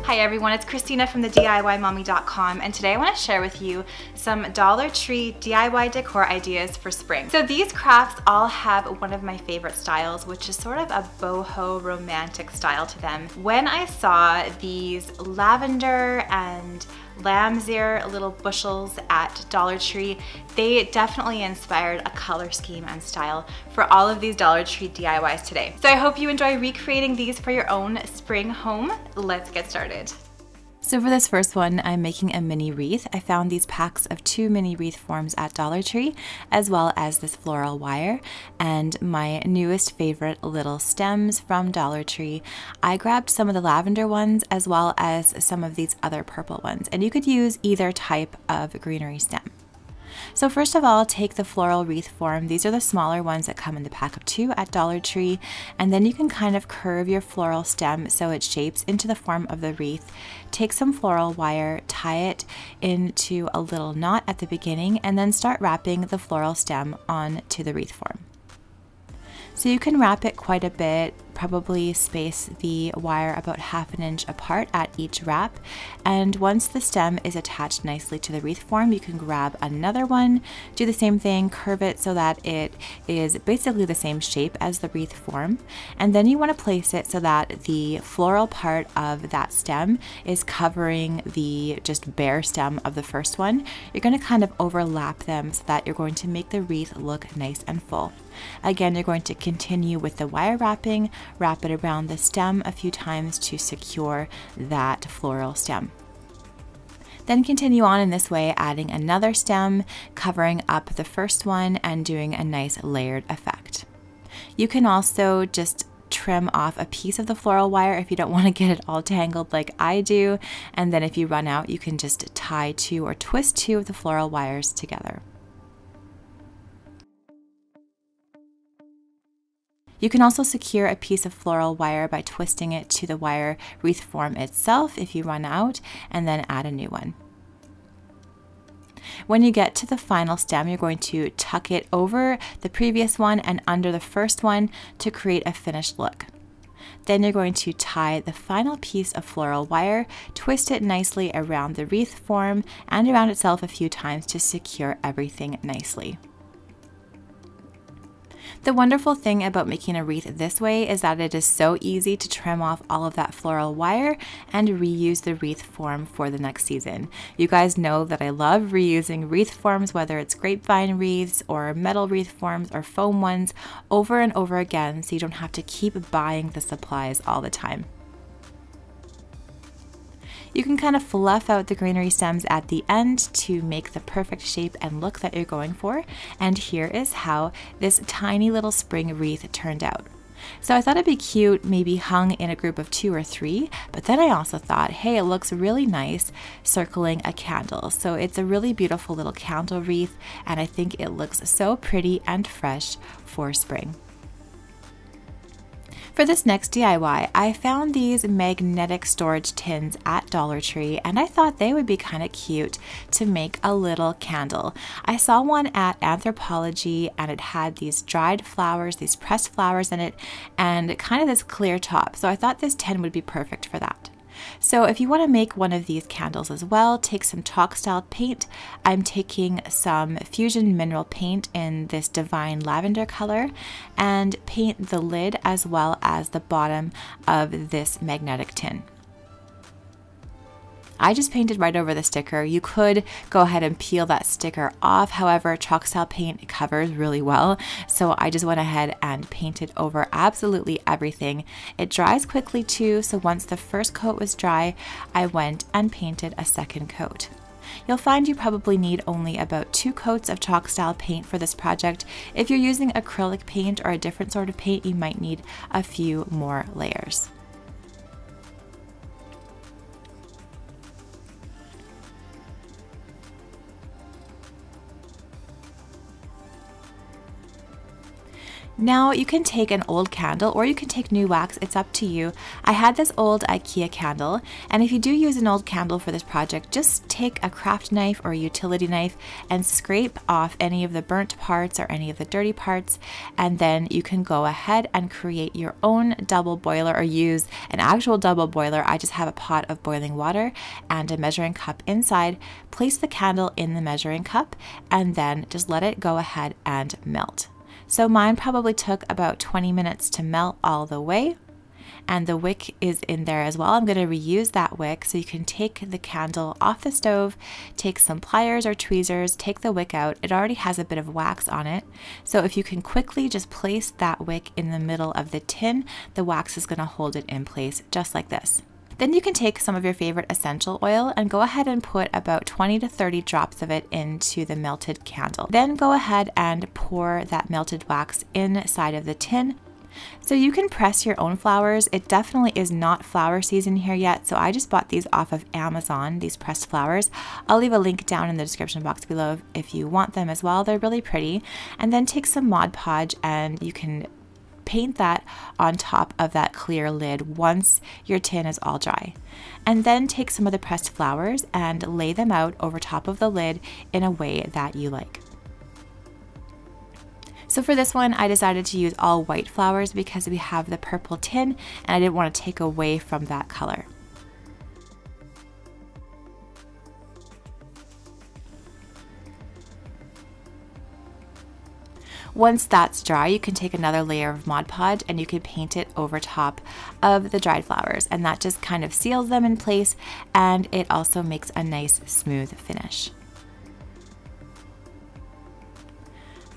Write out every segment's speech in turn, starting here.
Hi everyone, it's Christina from the DIYmommy.com, and today I want to share with you some Dollar Tree DIY decor ideas for spring. So these crafts all have one of my favorite styles, which is sort of a boho romantic style to them. When I saw these lavender and lamb's ear little bushels at Dollar Tree, they definitely inspired a color scheme and style for all of these Dollar Tree DIYs today. So I hope you enjoy recreating these for your own spring home. Let's get started. So for this first one, I'm making a mini wreath. I found these packs of 2 mini wreath forms at Dollar Tree, as well as this floral wire and my newest favorite little stems from Dollar Tree. I grabbed some of the lavender ones as well as some of these other purple ones, and you could use either type of greenery stem. So first of all, take the floral wreath form. These are the smaller ones that come in the pack of 2 at Dollar Tree, and then you can kind of curve your floral stem so it shapes into the form of the wreath. Take some floral wire, tie it into a little knot at the beginning, and then start wrapping the floral stem onto the wreath form. So you can wrap it quite a bit, probably space the wire about 1/2 inch apart at each wrap. And once the stem is attached nicely to the wreath form, you can grab another one, do the same thing, curve it so that it is basically the same shape as the wreath form. And then you want to place it so that the floral part of that stem is covering the just bare stem of the first one. You're going to kind of overlap them so that you're going to make the wreath look nice and full. Again, you're going to continue with the wire wrapping, wrap it around the stem a few times to secure that floral stem. Then continue on in this way, adding another stem, covering up the first one, and doing a nice layered effect. You can also just trim off a piece of the floral wire if you don't want to get it all tangled like I do, and then if you run out, you can just tie 2 or twist 2 of the floral wires together. You can also secure a piece of floral wire by twisting it to the wire wreath form itself if you run out, and then add a new one. When you get to the final stem, you're going to tuck it over the previous one and under the first one to create a finished look. Then you're going to tie the final piece of floral wire, twist it nicely around the wreath form and around itself a few times to secure everything nicely. The wonderful thing about making a wreath this way is that it is so easy to trim off all of that floral wire and reuse the wreath form for the next season. You guys know that I love reusing wreath forms, whether it's grapevine wreaths or metal wreath forms or foam ones, over and over again, so you don't have to keep buying the supplies all the time. You can kind of fluff out the greenery stems at the end to make the perfect shape and look that you're going for. And here is how this tiny little spring wreath turned out. So I thought it'd be cute, maybe hung in a group of 2 or 3, but then I also thought, hey, it looks really nice circling a candle. So it's a really beautiful little candle wreath, and I think it looks so pretty and fresh for spring. For this next DIY, I found these magnetic storage tins at Dollar Tree, and I thought they would be kind of cute to make a little candle. I saw one at Anthropologie, and it had these dried flowers, these pressed flowers in it, and kind of this clear top. So I thought this tin would be perfect for that. So if you want to make one of these candles as well, take some chalk style paint. I'm taking some Fusion Mineral paint in this Divine Lavender color and paint the lid as well as the bottom of this magnetic tin. I just painted right over the sticker. You could go ahead and peel that sticker off. However, chalk style paint covers really well. So I just went ahead and painted over absolutely everything. It dries quickly too. So once the first coat was dry, I went and painted a second coat. You'll find you probably need only about 2 coats of chalk style paint for this project. If you're using acrylic paint or a different sort of paint, you might need a few more layers. Now you can take an old candle or you can take new wax, it's up to you. I had this old IKEA candle, and if you do use an old candle for this project, just take a craft knife or a utility knife and scrape off any of the burnt parts or any of the dirty parts, and then you can go ahead and create your own double boiler or use an actual double boiler. I just have a pot of boiling water and a measuring cup inside. Place the candle in the measuring cup and then just let it go ahead and melt. So mine probably took about 20 minutes to melt all the way, and the wick is in there as well. I'm going to reuse that wick, so you can take the candle off the stove, take some pliers or tweezers, take the wick out. It already has a bit of wax on it, so if you can quickly just place that wick in the middle of the tin, the wax is going to hold it in place just like this. Then you can take some of your favorite essential oil and go ahead and put about 20 to 30 drops of it into the melted candle. Then go ahead and pour that melted wax inside of the tin. So you can press your own flowers. It definitely is not flower season here yet, so I just bought these off of Amazon, these pressed flowers. I'll leave a link down in the description box below if you want them as well. They're really pretty. And then take some Mod Podge and you can paint that on top of that clear lid once your tin is all dry. And then take some of the pressed flowers and lay them out over top of the lid in a way that you like. So for this one, I decided to use all white flowers because we have the purple tin and I didn't want to take away from that color. Once that's dry, you can take another layer of Mod Podge and you can paint it over top of the dried flowers, and that just kind of seals them in place, and it also makes a nice smooth finish.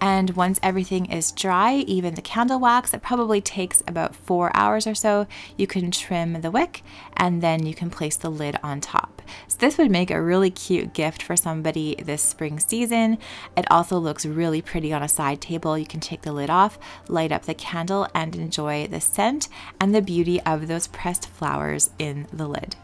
And once everything is dry, even the candle wax, it probably takes about 4 hours or so, you can trim the wick and then you can place the lid on top. So this would make a really cute gift for somebody this spring season. It also looks really pretty on a side table. You can take the lid off, light up the candle, and enjoy the scent and the beauty of those pressed flowers in the lid.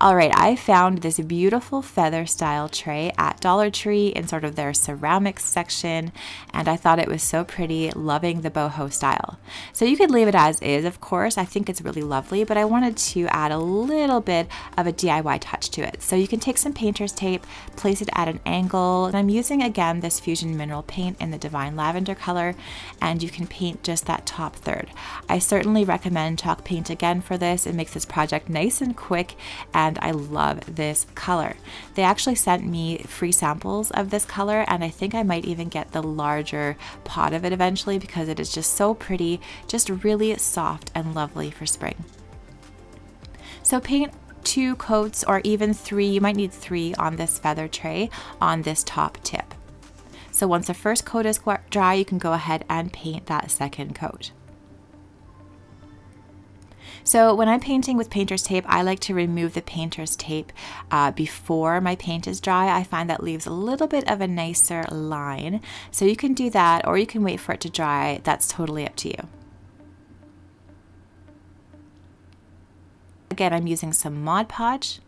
All right, I found this beautiful feather style tray at Dollar Tree in sort of their ceramics section, and I thought it was so pretty, loving the boho style. So you could leave it as is, of course. I think it's really lovely, but I wanted to add a little bit of a DIY touch to it. So you can take some painter's tape, place it at an angle, and I'm using again this Fusion Mineral paint in the Divine Lavender color, and you can paint just that top third. I certainly recommend chalk paint again for this. It makes this project nice and quick, and I love this color. They actually sent me free samples of this color, and I think I might even get the larger pot of it eventually because it is just so pretty, just really soft and lovely for spring. So paint 2 coats or even 3, you might need 3 on this feather tray on this top tip. So once the first coat is dry, you can go ahead and paint that second coat. So when I'm painting with painter's tape, I like to remove the painter's tape before my paint is dry. I find that leaves a little bit of a nicer line. So you can do that, or you can wait for it to dry. That's totally up to you. Again, I'm using some Mod Podge,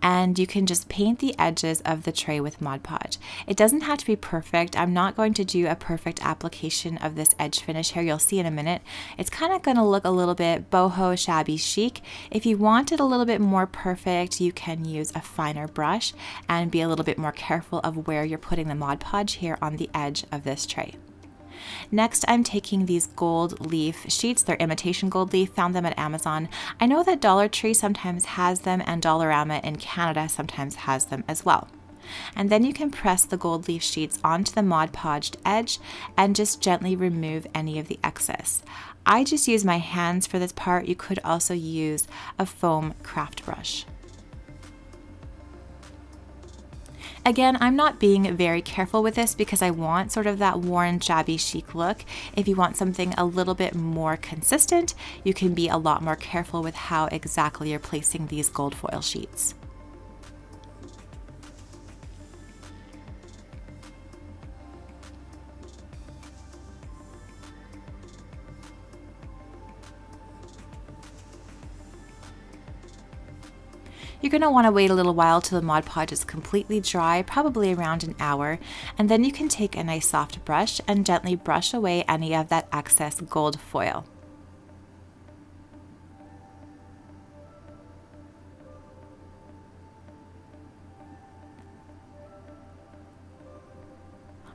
and you can just paint the edges of the tray with Mod Podge. It doesn't have to be perfect. I'm not going to do a perfect application of this edge finish here. You'll see in a minute. It's kind of going to look a little bit boho shabby chic. If you want it a little bit more perfect, you can use a finer brush and be a little bit more careful of where you're putting the Mod Podge here on the edge of this tray. Next, I'm taking these gold leaf sheets. They're imitation gold leaf, found them at Amazon. I know that Dollar Tree sometimes has them, and Dollarama in Canada sometimes has them as well. And then you can press the gold leaf sheets onto the Mod Podged edge and just gently remove any of the excess. I just use my hands for this part. You could also use a foam craft brush. Again, I'm not being very careful with this because I want sort of that worn, shabby chic look. If you want something a little bit more consistent, you can be a lot more careful with how exactly you're placing these gold foil sheets. You're going to want to wait a little while till the Mod Podge is completely dry, probably around an hour, and then you can take a nice soft brush and gently brush away any of that excess gold foil.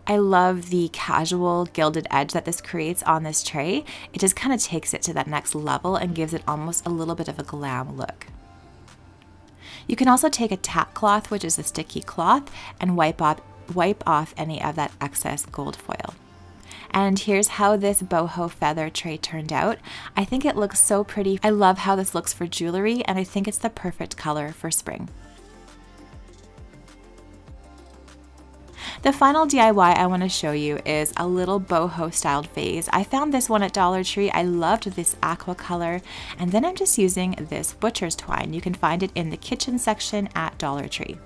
I love the casual gilded edge that this creates on this tray. It just kind of takes it to that next level and gives it almost a little bit of a glam look. You can also take a tack cloth, which is a sticky cloth, and wipe off any of that excess gold foil. And here's how this boho feather tray turned out. I think it looks so pretty. I love how this looks for jewelry, and I think it's the perfect color for spring. The final DIY I want to show you is a little boho styled vase. I found this one at Dollar Tree. I loved this aqua color, and then I'm just using this butcher's twine. You can find it in the kitchen section at Dollar Tree.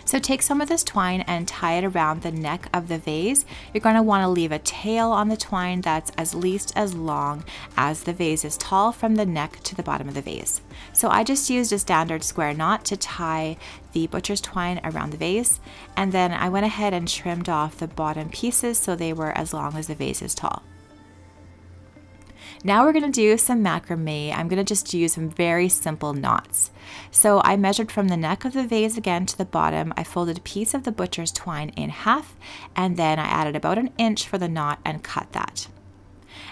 So take some of this twine and tie it around the neck of the vase. You're going to want to leave a tail on the twine that's at least as long as the vase is tall from the neck to the bottom of the vase. So I just used a standard square knot to tie the butcher's twine around the vase, and then I went ahead and trimmed off the bottom pieces so they were as long as the vase is tall. Now we're going to do some macrame. I'm going to just use some very simple knots. So I measured from the neck of the vase again to the bottom. I folded a piece of the butcher's twine in half, and then I added about an inch for the knot and cut that.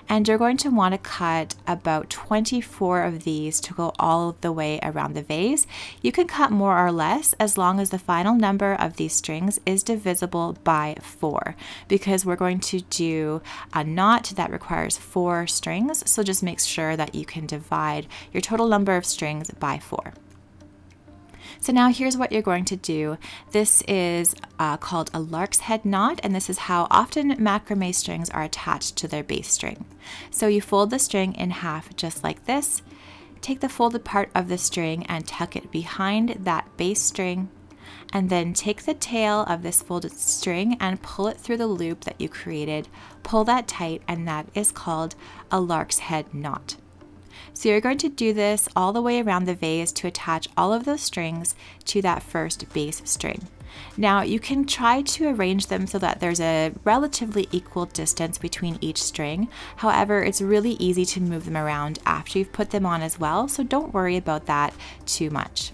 And you're going to want to cut about 24 of these to go all the way around the vase. You can cut more or less as long as the final number of these strings is divisible by 4, because we're going to do a knot that requires 4 strings. So just make sure that you can divide your total number of strings by 4. So now here's what you're going to do. This is called a lark's head knot, and this is how often macrame strings are attached to their base string. So you fold the string in half just like this. Take the folded part of the string and tuck it behind that base string, and then take the tail of this folded string and pull it through the loop that you created. Pull that tight, and that is called a lark's head knot. So you're going to do this all the way around the vase to attach all of those strings to that first base string. Now you can try to arrange them so that there's a relatively equal distance between each string. However, it's really easy to move them around after you've put them on as well, so don't worry about that too much.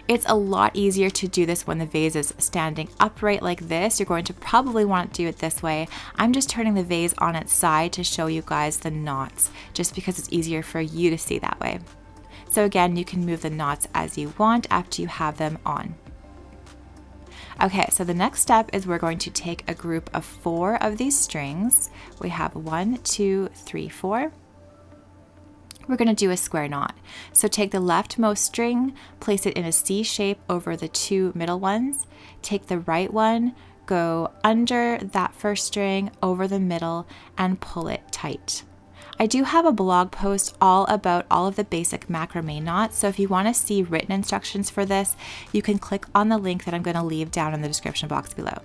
It's a lot easier to do this when the vase is standing upright like this. You're going to probably want to do it this way. I'm just turning the vase on its side to show you guys the knots, just because it's easier for you to see that way. So again, you can move the knots as you want after you have them on. Okay, so the next step is we're going to take a group of 4 of these strings. We have 1, 2, 3, 4. We're going to do a square knot. So take the leftmost string, place it in a C shape over the 2 middle ones. Take the right one, go under that first string, over the middle, and pull it tight. I do have a blog post all about all of the basic macrame knots, so if you want to see written instructions for this, you can click on the link that I'm going to leave down in the description box below.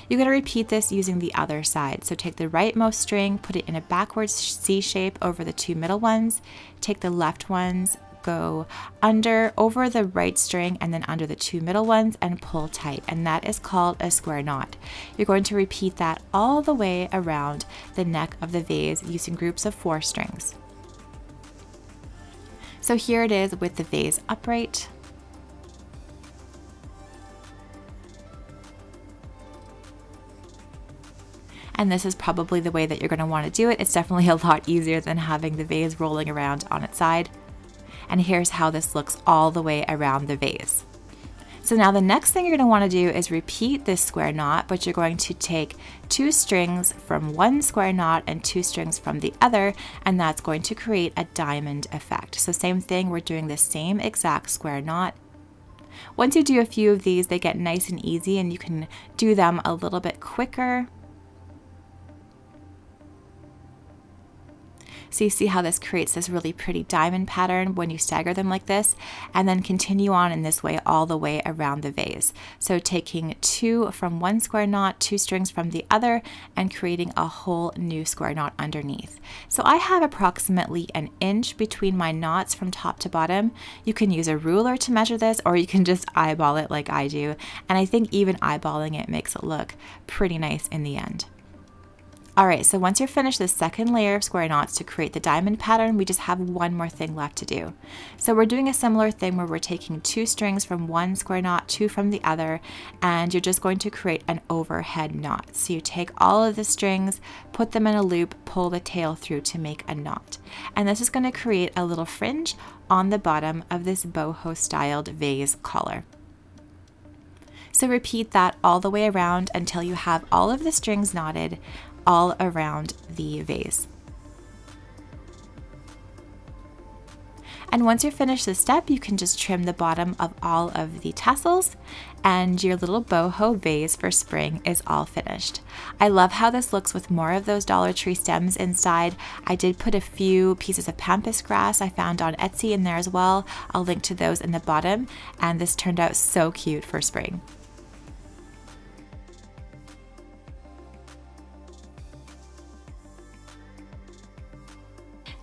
You're going to repeat this using the other side. So take the rightmost string, put it in a backwards C shape over the 2 middle ones, take the left ones, go under, over the right string, and then under the 2 middle ones and pull tight, and that is called a square knot. You're going to repeat that all the way around the neck of the vase using groups of 4 strings. So here it is with the vase upright. And this is probably the way that you're going to want to do it. It's definitely a lot easier than having the vase rolling around on its side. And here's how this looks all the way around the vase. So now the next thing you're going to want to do is repeat this square knot, but you're going to take 2 strings from one square knot and 2 strings from the other, and that's going to create a diamond effect. So same thing, we're doing the same exact square knot. Once you do a few of these, they get nice and easy and you can do them a little bit quicker. So you see how this creates this really pretty diamond pattern when you stagger them like this, and then continue on in this way all the way around the vase. So taking 2 from one square knot, 2 strings from the other, and creating a whole new square knot underneath. So I have approximately an inch between my knots from top to bottom. You can use a ruler to measure this, or you can just eyeball it like I do. And I think even eyeballing it makes it look pretty nice in the end. Alright, so once you're finished the second layer of square knots to create the diamond pattern, we just have one more thing left to do. So we're doing a similar thing where we're taking 2 strings from one square knot, 2 from the other, and you're just going to create an overhead knot. So you take all of the strings, put them in a loop, pull the tail through to make a knot. And this is going to create a little fringe on the bottom of this boho styled vase collar. So repeat that all the way around until you have all of the strings knotted all around the vase. And once you're finished this step, you can just trim the bottom of all of the tassels, and your little boho vase for spring is all finished. I love how this looks with more of those Dollar Tree stems inside. I did put a few pieces of pampas grass I found on Etsy in there as well. I'll link to those in the bottom, and this turned out so cute for spring.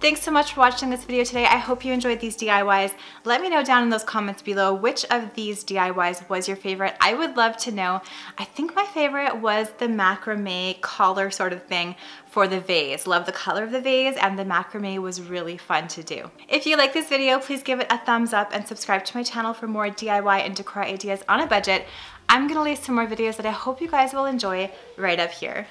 Thanks so much for watching this video today. I hope you enjoyed these DIYs. Let me know down in those comments below which of these DIYs was your favorite. I would love to know. I think my favorite was the macrame collar sort of thing for the vase. Love the color of the vase, and the macrame was really fun to do. If you like this video, please give it a thumbs up and subscribe to my channel for more DIY and decor ideas on a budget. I'm gonna leave some more videos that I hope you guys will enjoy right up here.